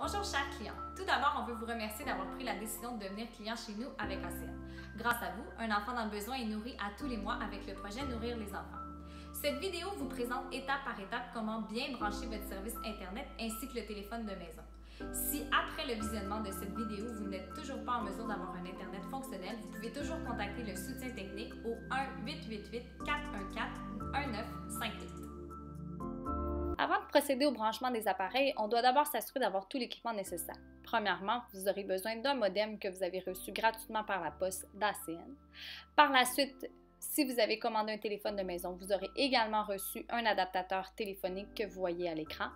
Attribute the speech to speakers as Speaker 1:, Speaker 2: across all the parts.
Speaker 1: Bonjour chers clients. Tout d'abord, on veut vous remercier d'avoir pris la décision de devenir client chez nous avec ACN. Grâce à vous, un enfant dans le besoin est nourri à tous les mois avec le projet Nourrir les enfants. Cette vidéo vous présente étape par étape comment bien brancher votre service Internet ainsi que le téléphone de maison. Si après le visionnement de cette vidéo, vous n'êtes toujours pas en mesure d'avoir un Internet fonctionnel, vous pouvez toujours contacter le soutien technique au 1-888-414-1958. Avant de procéder au branchement des appareils, on doit d'abord s'assurer d'avoir tout l'équipement nécessaire. Premièrement, vous aurez besoin d'un modem que vous avez reçu gratuitement par la poste d'ACN. Par la suite, si vous avez commandé un téléphone de maison, vous aurez également reçu un adaptateur téléphonique que vous voyez à l'écran.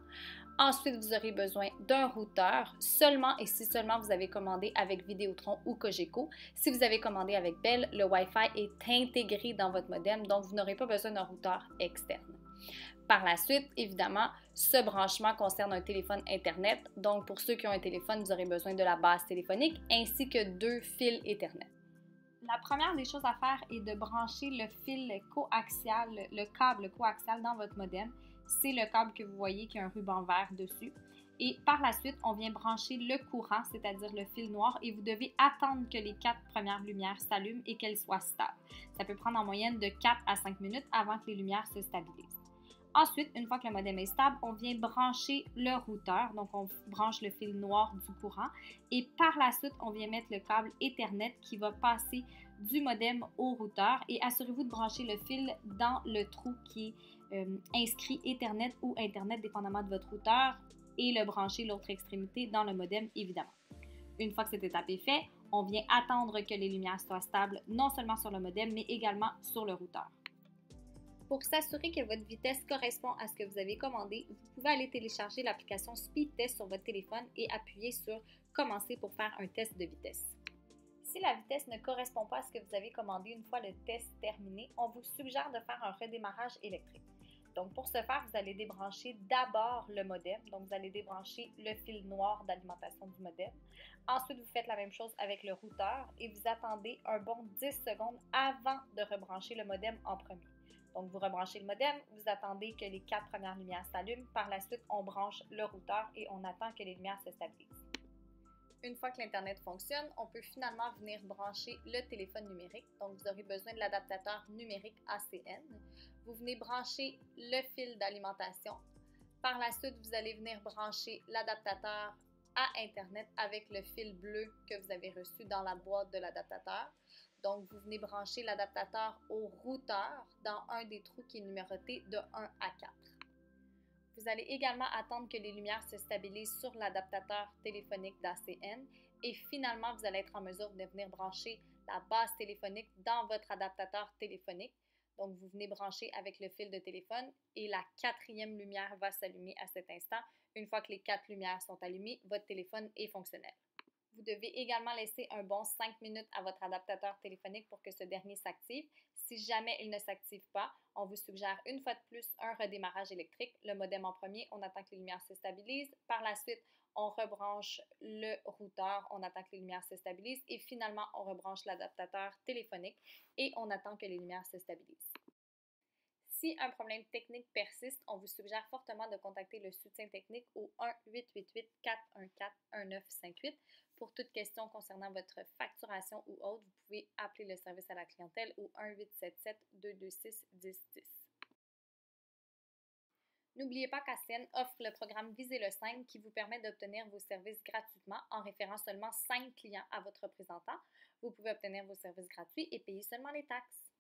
Speaker 1: Ensuite, vous aurez besoin d'un routeur seulement et si seulement vous avez commandé avec Vidéotron ou Cogeco. Si vous avez commandé avec Bell, le Wi-Fi est intégré dans votre modem, donc vous n'aurez pas besoin d'un routeur externe. Par la suite, évidemment, ce branchement concerne un téléphone Internet. Donc, pour ceux qui ont un téléphone, vous aurez besoin de la base téléphonique ainsi que 2 fils Ethernet. La première des choses à faire est de brancher le fil coaxial, le câble coaxial dans votre modem. C'est le câble que vous voyez qui a un ruban vert dessus. Et par la suite, on vient brancher le courant, c'est-à-dire le fil noir, et vous devez attendre que les 4 premières lumières s'allument et qu'elles soient stables. Ça peut prendre en moyenne de 4 à 5 minutes avant que les lumières se stabilisent. Ensuite, une fois que le modem est stable, on vient brancher le routeur, donc on branche le fil noir du courant et par la suite, on vient mettre le câble Ethernet qui va passer du modem au routeur et assurez-vous de brancher le fil dans le trou qui est inscrit Ethernet ou Internet dépendamment de votre routeur et le brancher l'autre extrémité dans le modem évidemment. Une fois que cette étape est faite, on vient attendre que les lumières soient stables non seulement sur le modem mais également sur le routeur. Pour s'assurer que votre vitesse correspond à ce que vous avez commandé, vous pouvez aller télécharger l'application Speedtest sur votre téléphone et appuyer sur « Commencer » pour faire un test de vitesse. Si la vitesse ne correspond pas à ce que vous avez commandé une fois le test terminé, on vous suggère de faire un redémarrage électrique. Donc pour ce faire, vous allez débrancher d'abord le modem, donc vous allez débrancher le fil noir d'alimentation du modem. Ensuite, vous faites la même chose avec le routeur et vous attendez un bon 10 secondes avant de rebrancher le modem en premier. Donc, vous rebranchez le modem, vous attendez que les 4 premières lumières s'allument. Par la suite, on branche le routeur et on attend que les lumières se stabilisent. Une fois que l'Internet fonctionne, on peut finalement venir brancher le téléphone numérique. Donc, vous aurez besoin de l'adaptateur numérique ACN. Vous venez brancher le fil d'alimentation. Par la suite, vous allez venir brancher l'adaptateur à Internet avec le fil bleu que vous avez reçu dans la boîte de l'adaptateur. Donc, vous venez brancher l'adaptateur au routeur dans un des trous qui est numéroté de 1 à 4. Vous allez également attendre que les lumières se stabilisent sur l'adaptateur téléphonique d'ACN et finalement, vous allez être en mesure de venir brancher la base téléphonique dans votre adaptateur téléphonique. Donc, vous venez brancher avec le fil de téléphone et la 4e lumière va s'allumer à cet instant. Une fois que les 4 lumières sont allumées, votre téléphone est fonctionnel. Vous devez également laisser un bon 5 minutes à votre adaptateur téléphonique pour que ce dernier s'active. Si jamais il ne s'active pas, on vous suggère une fois de plus un redémarrage électrique. Le modem en premier, on attend que les lumières se stabilisent. Par la suite, on rebranche le routeur, on attend que les lumières se stabilisent. Et finalement, on rebranche l'adaptateur téléphonique et on attend que les lumières se stabilisent. Si un problème technique persiste, on vous suggère fortement de contacter le soutien technique au 1-888-414-1958. Pour toute question concernant votre facturation ou autre, vous pouvez appeler le service à la clientèle au 1-877-226-1010. N'oubliez pas qu'ACN offre le programme Visez le 5 qui vous permet d'obtenir vos services gratuitement en référant seulement 5 clients à votre représentant. Vous pouvez obtenir vos services gratuits et payer seulement les taxes.